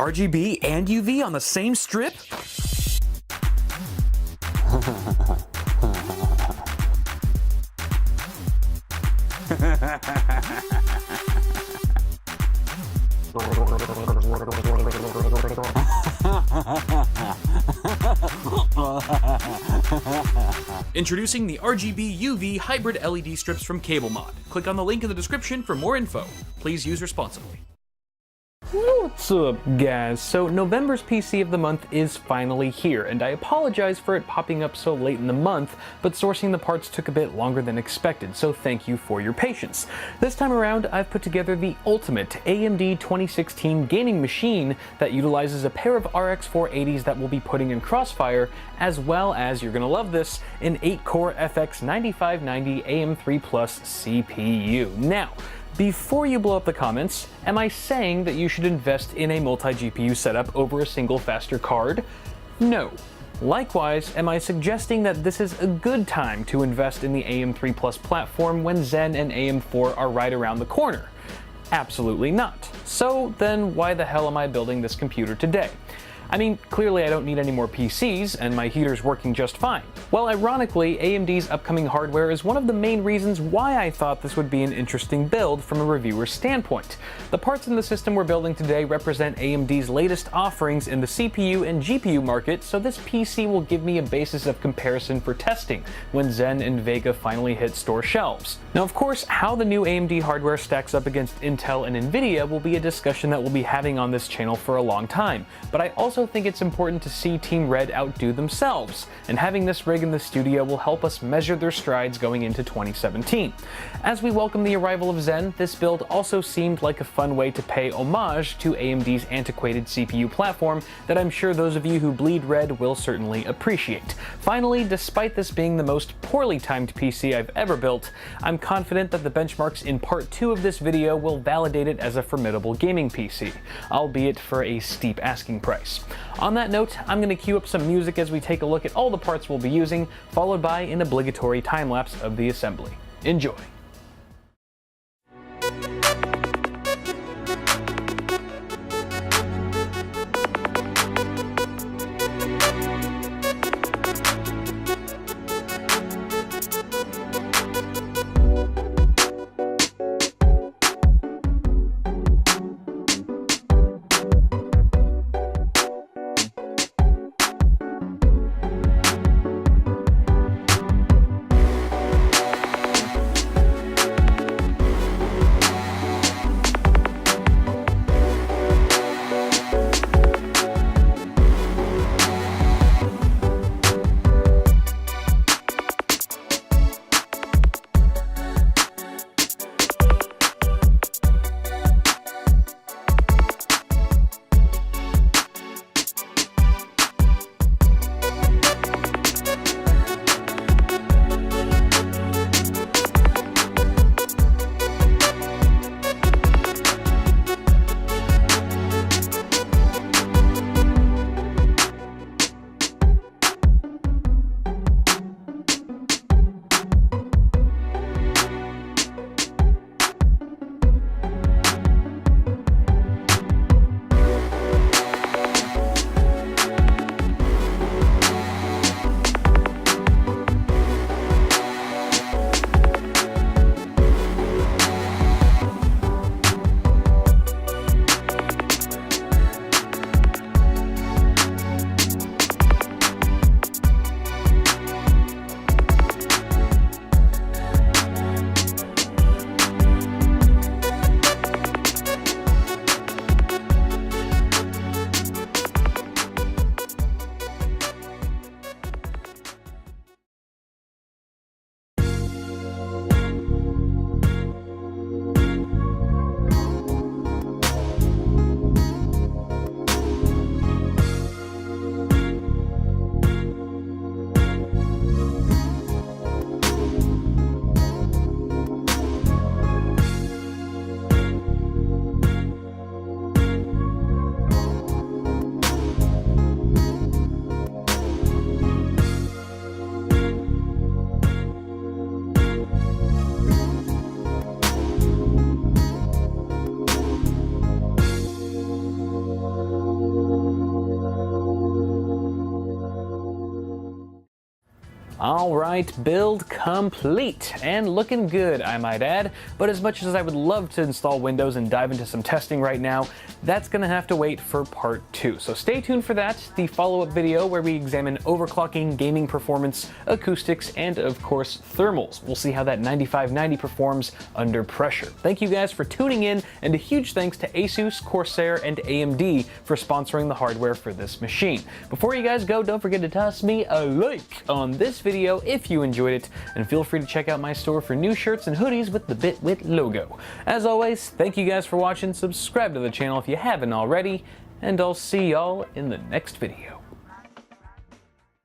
RGB and UV on the same strip? Introducing the RGB UV hybrid LED strips from CableMod. Click on the link in the description for more info. Please use responsibly. What's up, guys? So November's PC of the month is finally here, and I apologize for it popping up so late in the month, but sourcing the parts took a bit longer than expected, so thank you for your patience. This time around, I've put together the ultimate AMD 2016 gaming machine that utilizes a pair of RX 480s that we'll be putting in Crossfire, as well as, you're gonna love this, an 8-core FX 9590 AM3 Plus CPU. Now, before you blow up the comments, am I saying that you should invest in a multi-GPU setup over a single faster card? No. Likewise, am I suggesting that this is a good time to invest in the AM3 Plus platform when Zen and AM4 are right around the corner? Absolutely not. So then why the hell am I building this computer today? I mean, clearly I don't need any more PCs, and my heater's working just fine. Well, ironically, AMD's upcoming hardware is one of the main reasons why I thought this would be an interesting build from a reviewer's standpoint. The parts in the system we're building today represent AMD's latest offerings in the CPU and GPU market, so this PC will give me a basis of comparison for testing when Zen and Vega finally hit store shelves. Now, of course, how the new AMD hardware stacks up against Intel and Nvidia will be a discussion that we'll be having on this channel for a long time, but I also think it's important to see Team Red outdo themselves, and having this rig in the studio will help us measure their strides going into 2017. As we welcome the arrival of Zen, this build also seemed like a fun way to pay homage to AMD's antiquated CPU platform that I'm sure those of you who bleed red will certainly appreciate. Finally, despite this being the most poorly timed PC I've ever built, I'm confident that the benchmarks in part 2 of this video will validate it as a formidable gaming PC, albeit for a steep asking price. On that note, I'm going to cue up some music as we take a look at all the parts we'll be using, followed by an obligatory time-lapse of the assembly. Enjoy! Alright, build complete, and looking good, I might add, but as much as I would love to install Windows and dive into some testing right now, that's gonna have to wait for part 2. So stay tuned for that, the follow-up video where we examine overclocking, gaming performance, acoustics, and of course thermals. We'll see how that 9590 performs under pressure. Thank you guys for tuning in, and a huge thanks to Asus, Corsair, and AMD for sponsoring the hardware for this machine. Before you guys go, don't forget to toss me a like on this video if you enjoyed it, and feel free to check out my store for new shirts and hoodies with the BitWit logo. As always, thank you guys for watching, subscribe to the channel if you haven't already, and I'll see y'all in the next video.